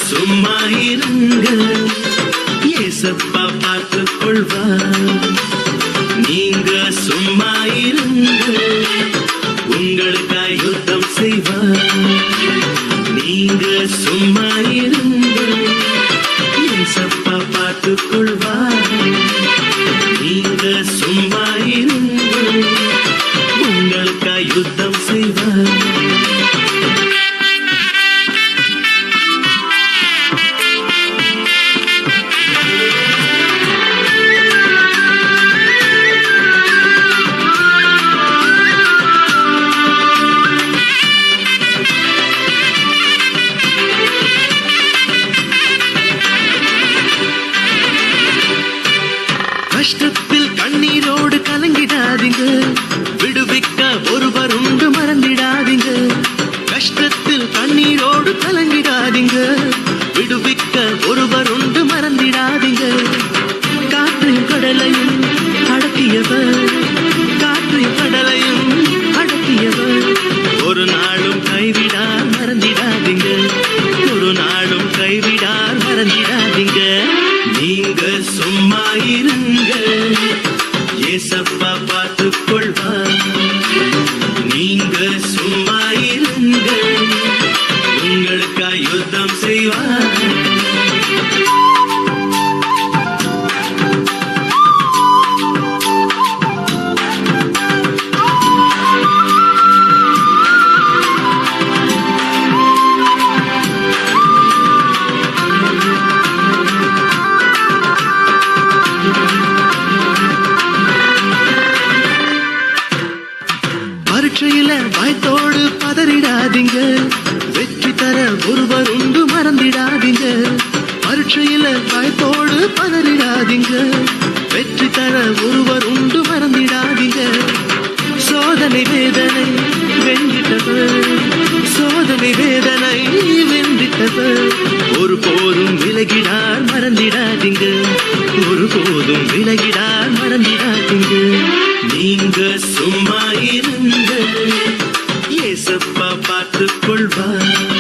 சும்மா இருங்க, ஏசப்பா பார்த்துக் கொள்வார். நீங்க சும்மா இருங்க, உங்களுக்காய் யுத்தம் செய்வார். நீங்க சும்மா இருங்க, ஏசப்பா பார்த்துக் கொள்வார். நீங்க சும்மா இருங்க, உங்களுக்காய் யுத்தம் செய்வார். கஷ்டத்தில் கண்ணீரோடு கலங்கிடாதீங்க, விடுவிக்க ஒருவர் உண்டு மறந்திடாதீங்க. கஷ்டத்தில் கண்ணீரோடு கலங்கிடாதீங்க, விடுவிக்க ஒருவர் உண்டு மறந்திடாதீங்க. காற்றையும் கடலையும் அடக்கியவர், காற்றையும் கடலையும் அடக்கியவர். ஒரு நாளும் கைவிடார் மறந்திடாதீங்க, ஒரு நாளும் கைவிடார் மறந்திடாதீங்க. நீங்க சும்மா இருங்க, ஏசப்பா பார்த்துக் கொள்வார். நீங்க சும்மா இருங்க, உங்களுக்காய் யுத்தம் செய்வார். பரீட்சையில பயத்தோடு பதறிடாதீங்க, வெற்றி தர ஒருவர் உண்டு மறந்திடாதீங்க. பரீட்சையில பயத்தோடு பதறிடாதீங்க, வெற்றி தர ஒருவர் உண்டு மறந்திடாதீங்க. சோதனை வேதனை வென்றிட்டவர், சோதனை வேதனை வென்றிட்டவர். ஒரு போதும் விலகிடார் மறந்திடாதீங்க, ஒரு போதும் விலகிடார் மறந்திடாதீங்க. நீங்க சும்மா இருங்க, ஏசப்பா பார்த்துக் கொள்வார்.